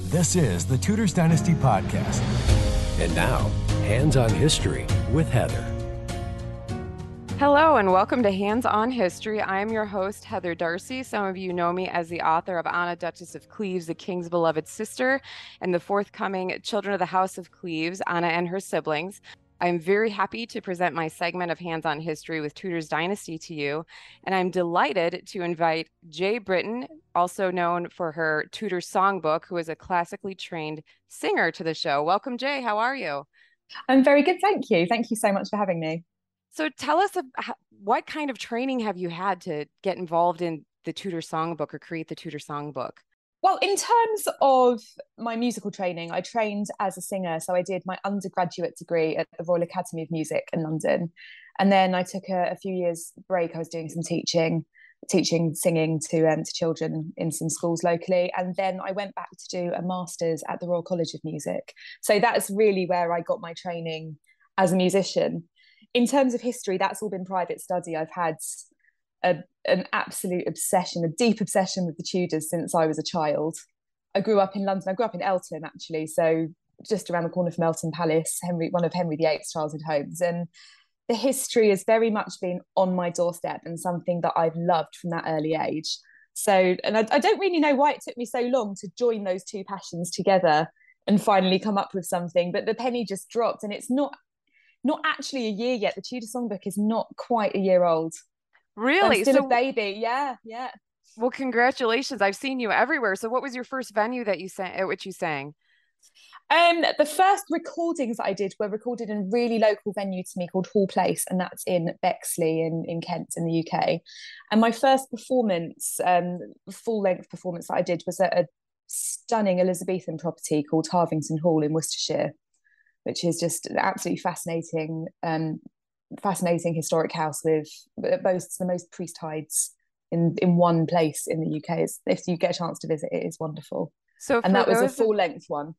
This is the Tudors Dynasty podcast. And now, Hands on History with Heather. Hello and welcome to Hands on History. I am your host, Heather Darcy. Some of you know me as the author of Anna, Duchess of Cleves, the King's Beloved Sister, and the forthcoming Children of the House of Cleves, Anna and her siblings. I'm very happy to present my segment of Hands on History with Tudors Dynasty to you, and I'm delighted to invite Jay Britton, also known for her Tudor Songbook, who is a classically trained singer, to the show. Welcome, Jay. How are you? I'm very good, thank you. Thank you so much for having me. So tell us, what kind of training have you had to get involved in the Tudor Songbook or create the Tudor Songbook? Well, in terms of my musical training, I trained as a singer. So I did my undergraduate degree at the Royal Academy of Music in London. And then I took a few years break. I was doing some teaching singing to children in some schools locally. And then I went back to do a master's at the Royal College of Music. So that's really where I got my training as a musician. In terms of history, that's all been private study. I've had an absolute obsession, a deep obsession with the Tudors since I was a child. I grew up in London. I grew up in Eltham, actually, so just around the corner from Eltham Palace, one of Henry VIII's childhood homes. And the history has very much been on my doorstep and something that I've loved from that early age. So, and I don't really know why it took me so long to join those two passions together and finally come up with something, but the penny just dropped, and it's not actually a year yet. The Tudor Songbook is not quite a year old. Really? I'm still a baby. Yeah. Well, congratulations. I've seen you everywhere. So what was your first venue that you sang at which you sang? The first recordings that I did were recorded in a really local venue to me called Hall Place, and that's in Bexley in Kent in the UK. And my first performance, full-length performance that I did was at a stunning Elizabethan property called Harvington Hall in Worcestershire, which is just an absolutely fascinating historic house with boasts the most priest hides in one place in the UK. If you get a chance to visit, it is wonderful. And that was a full-length one.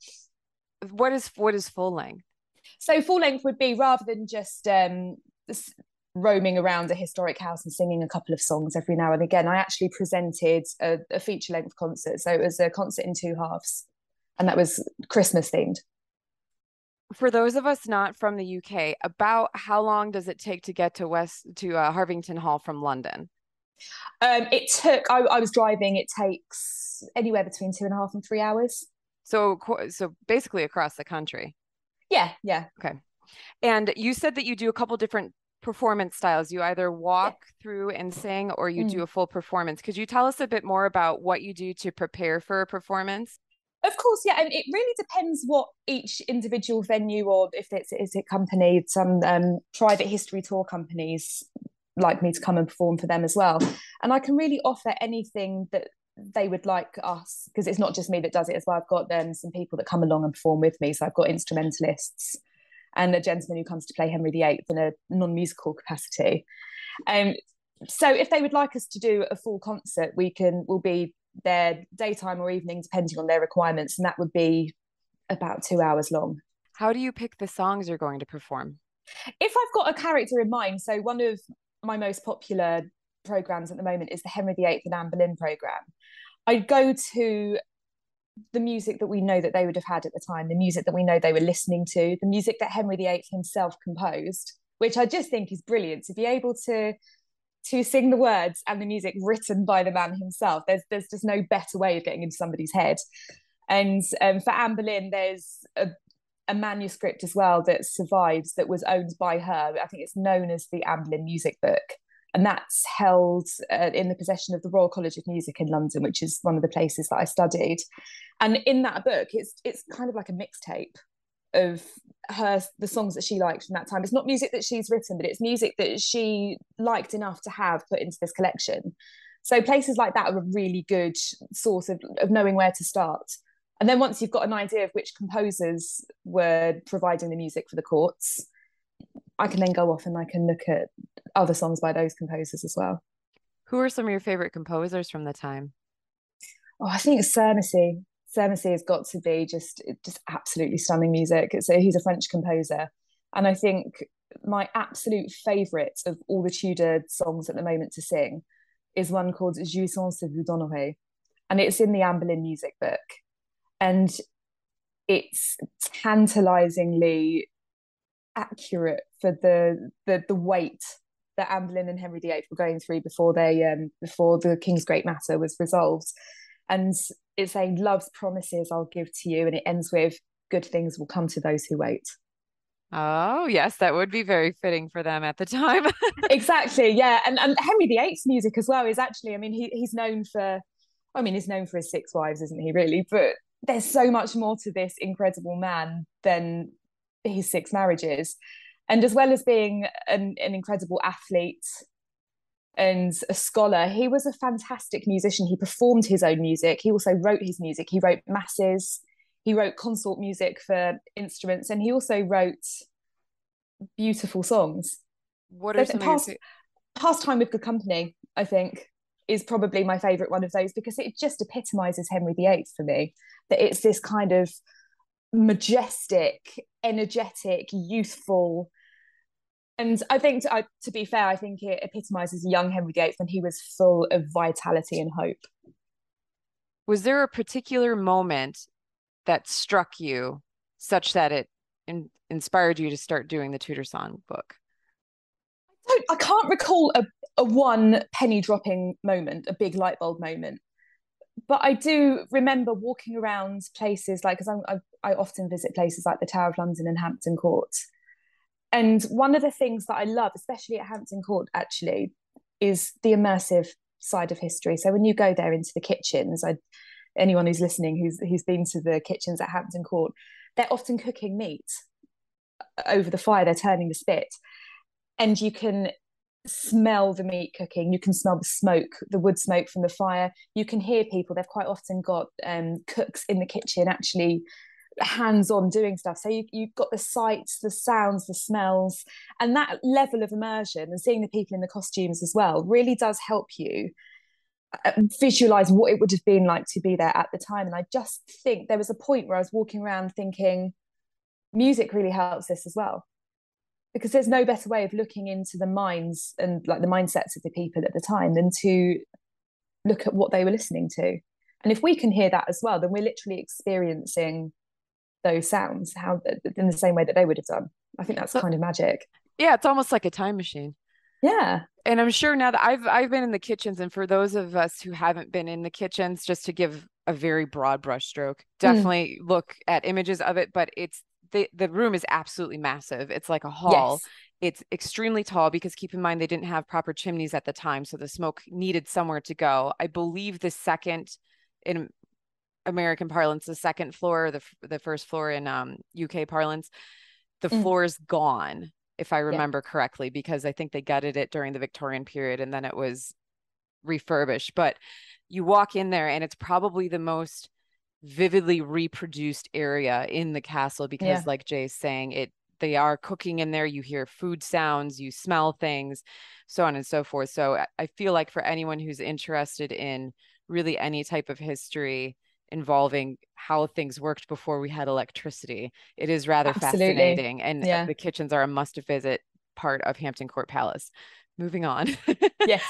What is full length? So full length would be, rather than just roaming around a historic house and singing a couple of songs every now and again, I actually presented a feature-length concert. So it was a concert in two halves, and that was Christmas themed. For those of us not from the UK, about how long does it take to get to Harvington Hall from London? It took, I was driving, it takes anywhere between 2.5 and 3 hours. So basically across the country. Yeah. Okay. And you said that you do a couple different performance styles. You either walk through and sing, or you do a full performance. Could you tell us a bit more about what you do to prepare for a performance? Of course, yeah, and it really depends what each individual venue, or if it's accompanied. Some private history tour companies like me to come and perform for them as well. And I can really offer anything that they would like us, because it's not just me that does it as well. I've got some people that come along and perform with me. So I've got instrumentalists and a gentleman who comes to play Henry VIII in a non-musical capacity. So if they would like us to do a full concert, we'll be there daytime or evening, depending on their requirements, and that would be about 2 hours long. How do you pick the songs you're going to perform? If I've got a character in mind, so one of my most popular programs at the moment is the Henry VIII and Anne Boleyn program. I'd go to the music that we know that they would have had at the time, the music that we know they were listening to, the music that Henry VIII himself composed, which I just think is brilliant. To be able to sing the words and the music written by the man himself, there's just no better way of getting into somebody's head. And for Anne Boleyn, there's a manuscript as well that survives, that was owned by her. I think it's known as the Anne Boleyn Music Book, and that's held in the possession of the Royal College of Music in London, which is one of the places that I studied. And in that book, it's kind of like a mixtape of the songs that she liked from that time. It's not music that she's written, but it's music that she liked enough to have put into this collection. So places like that are a really good source of knowing where to start. And then once you've got an idea of which composers were providing the music for the courts, I can then go off and I can look at other songs by those composers as well. Who are some of your favorite composers from the time? Oh, I think it's Cermacy. Cermacy has got to be just absolutely stunning music. He's a French composer. And I think my absolute favourite of all the Tudor songs at the moment to sing is one called Jouissance vous donnerai. And it's in the Anne Boleyn Music Book. And it's tantalizingly accurate for the weight that Anne Boleyn and Henry VIII were going through before before the King's Great Matter was resolved. And it's saying, love's promises I'll give to you, and it ends with, good things will come to those who wait. Oh, yes, that would be very fitting for them at the time. Exactly, yeah. And Henry VIII's music as well is actually, I mean, he's known for, I mean, he's known for his six wives, isn't he, really? But there's so much more to this incredible man than his six marriages. And as well as being an incredible athlete and a scholar, he was a fantastic musician. He performed his own music. He also wrote his music. He wrote masses. He wrote consort music for instruments, and he also wrote beautiful songs. What So are some of your Pastime with Good Company, I think, is probably my favourite one of those, because it just epitomises Henry VIII for me. That it's this kind of majestic, energetic, youthful. And I think, to be fair, I think it epitomises young Henry VIII when he was full of vitality and hope. Was there a particular moment that struck you such that it inspired you to start doing the Tudor Songbook? I can't recall a one penny dropping moment, a big light bulb moment. But I do remember walking around places like, because I often visit places like the Tower of London and Hampton Court. And one of the things that I love, especially at Hampton Court, actually, is the immersive side of history. So when you go there into the kitchens, anyone who's listening who's been to the kitchens at Hampton Court, they're often cooking meat over the fire. They're turning the spit, and you can smell the meat cooking. You can smell the smoke, the wood smoke from the fire. You can hear people. They've quite often got cooks in the kitchen actually hands-on doing stuff. So you've got the sights, the sounds, the smells, and that level of immersion, and seeing the people in the costumes as well, really does help you visualize what it would have been like to be there at the time. And I just think there was a point where I was walking around thinking, music really helps this as well, because there's no better way of looking into the minds and like the mindsets of the people at the time than to look at what they were listening to. And if we can hear that as well, then we're literally experiencing those sounds in the same way that they would have done. I think that's kind of magic. Yeah, it's almost like a time machine. Yeah. And I'm sure now that I've been in the kitchens, and for those of us who haven't been in the kitchens, just to give a very broad brushstroke, definitely look at images of it. But it's the room is absolutely massive. It's like a hall. Yes. It's extremely tall, because keep in mind they didn't have proper chimneys at the time, so the smoke needed somewhere to go. I believe the second, in American parlance, the second floor, the first floor in UK parlance, the floor is gone, if I remember correctly, because I think they gutted it during the Victorian period and then it was refurbished. But you walk in there and it's probably the most vividly reproduced area in the castle, because like Jay's saying, they are cooking in there. You hear food sounds, you smell things, so on and so forth. So I feel like for anyone who's interested in really any type of history involving how things worked before we had electricity, it is rather fascinating. And the kitchens are a must-visit part of Hampton Court Palace. Moving on. Yes.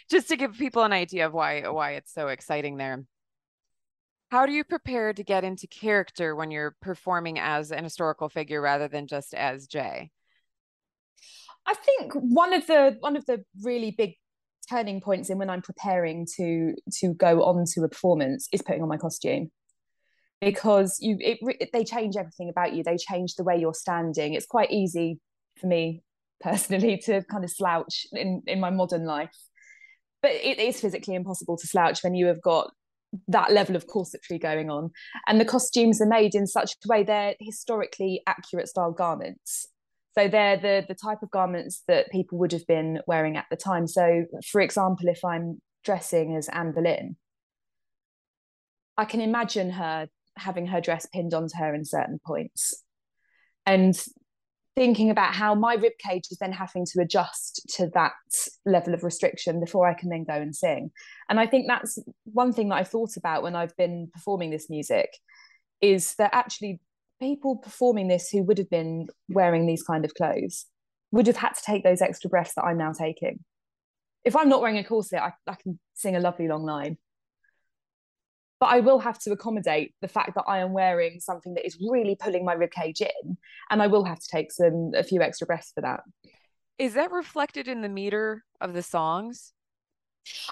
Just to give people an idea of why it's so exciting there. How do you prepare to get into character when you're performing as an historical figure rather than just as Jay? I think one of the really big turning points in when I'm preparing to go on to a performance is putting on my costume, because they change everything about you. They change the way you're standing. It's quite easy for me personally to kind of slouch in my modern life, but it is physically impossible to slouch when you have got that level of corsetry going on. And the costumes are made in such a way, they're historically accurate style garments. So they're the type of garments that people would have been wearing at the time. So, for example, if I'm dressing as Anne Boleyn, I can imagine her having her dress pinned onto her in certain points, and thinking about how my rib cage is then having to adjust to that level of restriction before I can then go and sing. And I think that's one thing that I've thought about when I've been performing this music, is that actually people performing this who would have been wearing these kind of clothes would have had to take those extra breaths that I'm now taking. If I'm not wearing a corset, I can sing a lovely long line. but I will have to accommodate the fact that I am wearing something that is really pulling my ribcage in, and I will have to take a few extra breaths for that. Is that reflected in the meter of the songs?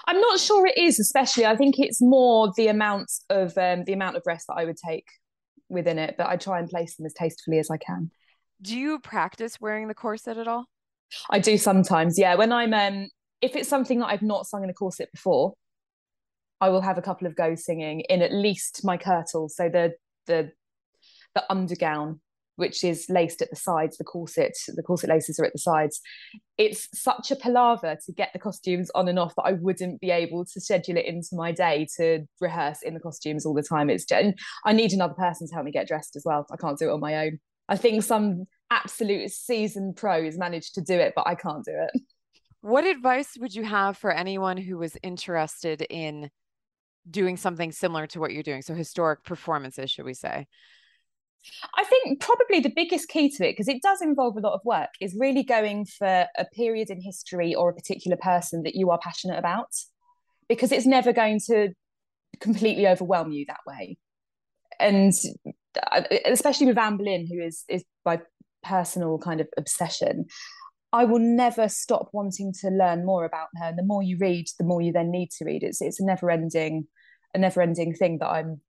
I'm not sure it is, especially. I think it's more the amount of rest that I would take within it, but I try and place them as tastefully as I can. Do you practice wearing the corset at all? I do sometimes, yeah. When I'm if it's something that I've not sung in a corset before, I will have a couple of goes singing in at least my kirtle, so the undergown, which is laced at the sides. The corset laces are at the sides. It's such a palaver to get the costumes on and off that I wouldn't be able to schedule it into my day to rehearse in the costumes all the time. I need another person to help me get dressed as well. I can't do it on my own. I think some absolute seasoned pros manage to do it, but I can't do it. What advice would you have for anyone who was interested in doing something similar to what you're doing? So historic performances, should we say? I think probably the biggest key to it, because it does involve a lot of work, is really going for a period in history or a particular person that you are passionate about, because it's never going to completely overwhelm you that way. And especially with Anne Boleyn, who is my personal kind of obsession, I will never stop wanting to learn more about her. And the more you read, the more you then need to read. It's a never ending thing that I'm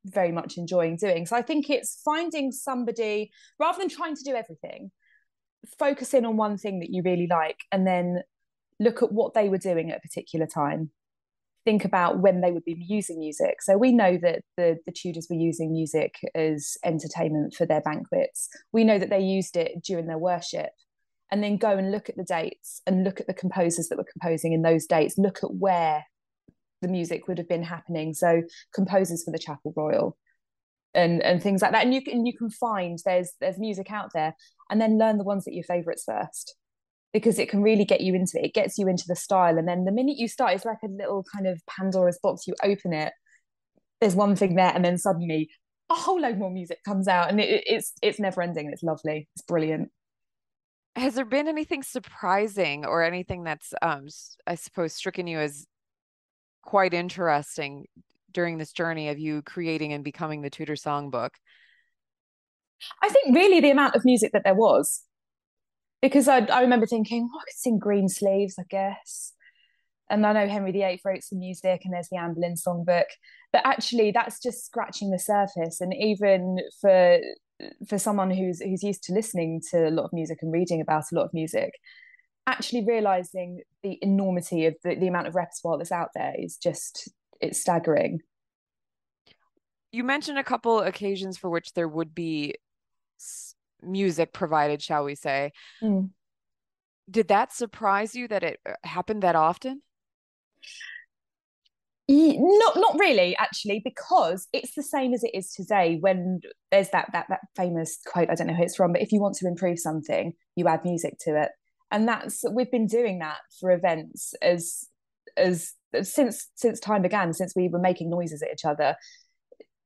very much enjoying doing. So I think it's finding somebody, rather than trying to do everything, focus in on one thing that you really like, and then look at what they were doing at a particular time. Think about when they would be using music. So we know that the Tudors were using music as entertainment for their banquets. We know that they used it during their worship. And then go and look at the dates and look at the composers that were composing in those dates. Look at where the music would have been happening. So composers for the Chapel Royal and things like that. And you can find there's music out there, and then learn the ones that are your favourites first, because it can really get you into it. It gets you into the style. And then the minute you start, it's like a little kind of Pandora's box. You open it, there's one thing there, and then suddenly a whole load more music comes out, and it's never ending. It's lovely. It's brilliant. Has there been anything surprising or anything that's, I suppose, stricken you as quite interesting during this journey of you creating and becoming the Tudor Songbook? I think really the amount of music that there was, because I remember thinking, oh, I could sing Greensleeves, I guess. And I know Henry VIII wrote some music, and there's the Anne Boleyn Songbook. But actually, that's just scratching the surface. And even for someone who's used to listening to a lot of music and reading about a lot of music, actually realizing the enormity of the amount of repertoire that's out there is just, it's staggering. You mentioned a couple occasions for which there would be music provided, shall we say. Did that surprise you that it happened that often? Not really, actually, because it's the same as it is today. When there's that famous quote, I don't know who it's from, but if you want to improve something, you add music to it. And we've been doing that for events as since time began, since we were making noises at each other.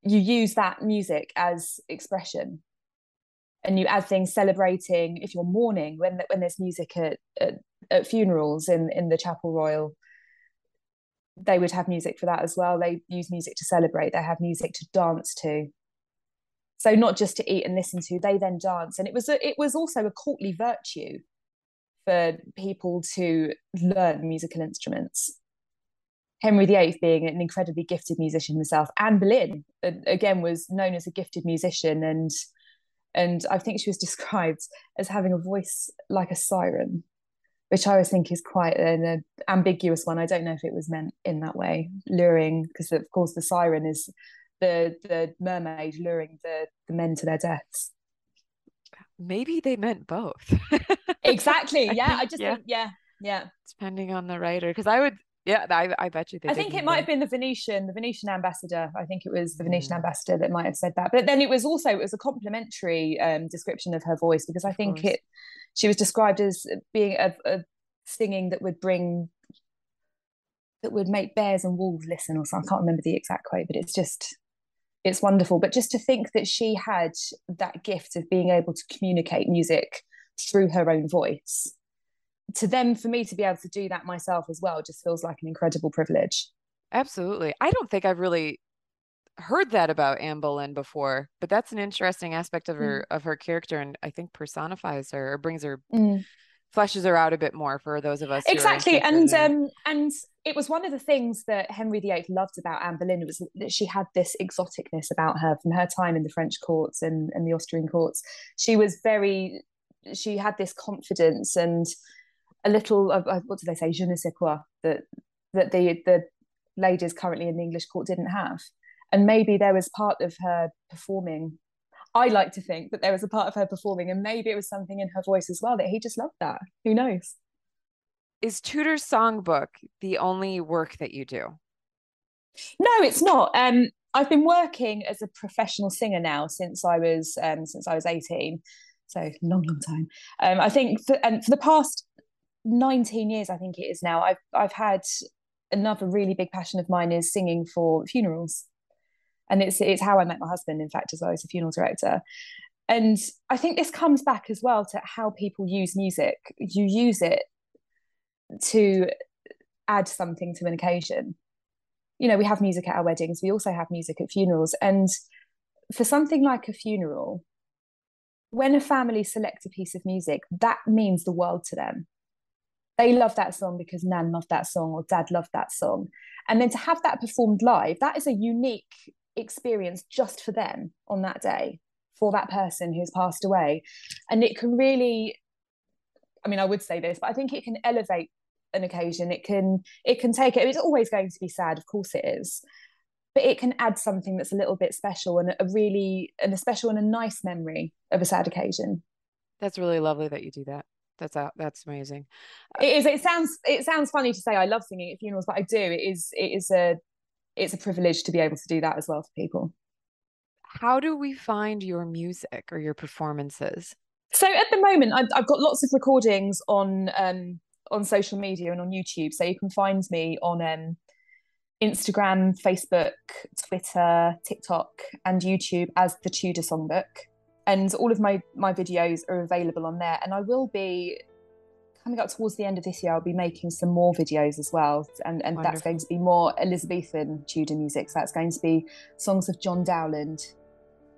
You use that music as expression, and you add things celebrating. If you're mourning, when there's music at funerals in the Chapel Royal, they would have music for that as well. They use music to celebrate. They have music to dance to. So not just to eat and listen to, they then dance. And it was also a courtly virtue for people to learn musical instruments. Henry VIII being an incredibly gifted musician himself. Anne Boleyn, again, was known as a gifted musician, and I think she was described as having a voice like a siren, which I always think is quite an ambiguous one. I don't know if it was meant in that way, luring, because of course the siren is the mermaid luring the men to their deaths. Maybe they meant both. Exactly. Yeah. I just think, yeah. Depending on the writer, because I would, yeah, I bet you they I think it might have been the Venetian ambassador. I think it was the Venetian ambassador that might have said that. But then it was a complimentary description of her voice, because I think she was described as being a singing that would make bears and wolves listen, or something. I can't remember the exact quote, but it's wonderful. But just to think that she had that gift of being able to communicate music through her own voice, to them, for me to be able to do that myself as well, just feels like an incredible privilege. Absolutely. I don't think I've really heard that about Anne Boleyn before, but that's an interesting aspect of her character, and I think personifies her or brings her, fleshes her out a bit more for those of us who are Exactly. interested And it was one of the things that Henry VIII loved about Anne Boleyn, was that she had this exoticness about her from her time in the French courts and the Austrian courts. She had this confidence and a little of, what do they say, je ne sais quoi, that the ladies currently in the English court didn't have. And maybe there was part of her performing, I like to think that there was a part of her performing, and maybe it was something in her voice as well that he just loved that. Who knows? Is Tudor Songbook the only work that you do? No, it's not. I've been working as a professional singer now since I was 18, so long time. I think for the past 19 years, I think it is now. I've had another really big passion of mine is singing for funerals, and it's how I met my husband. In fact, as I was a funeral director, and I think this comes back as well to how people use music. You use it to add something to an occasion. You know, we have music at our weddings, we also have music at funerals, and for something like a funeral, when a family select a piece of music, that means the world to them. They love that song because Nan loved that song or Dad loved that song, and then to have that performed live, that is a unique experience just for them on that day, for that person who's passed away. And it can really, I mean, I would say this, but I think it can elevate an occasion. It can take it. It's always going to be sad, of course it is, but it can add something that's a little bit special and a special and a nice memory of a sad occasion. That's really lovely that you do that. That's amazing. It is. It sounds funny to say I love singing at funerals, but I do. It's a privilege to be able to do that as well for people. How do we find your music or your performances? So at the moment, I've got lots of recordings on social media and on YouTube. So you can find me on Instagram, Facebook, Twitter, TikTok, and YouTube as the Tudor Songbook. And all of my videos are available on there. And I will be, coming up towards the end of this year, I'll be making some more videos as well. And that's going to be more Elizabethan Tudor music. So that's going to be songs of John Dowland,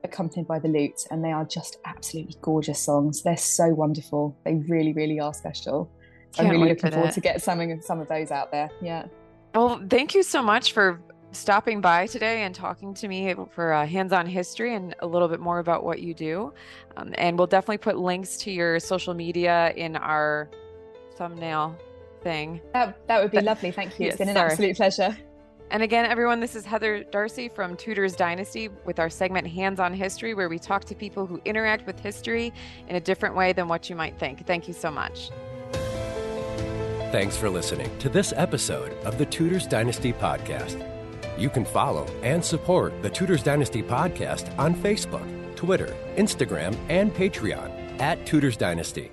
accompanied by the lute. And they are just absolutely gorgeous songs. They're so wonderful. They really, really are special. I'm really looking forward to get some of those out there. Yeah. Well, thank you so much for stopping by today and talking to me for hands-on history and a little bit more about what you do. And we'll definitely put links to your social media in our thumbnail thing. That would be lovely. Thank you. It's been an absolute pleasure. And again, everyone, this is Heather Darcy from Tudor's Dynasty with our segment Hands-on History, where we talk to people who interact with history in a different way than what you might think. Thank you so much. Thanks for listening to this episode of the Tudors Dynasty Podcast. You can follow and support the Tudors Dynasty Podcast on Facebook, Twitter, Instagram, and Patreon @Tudors Dynasty.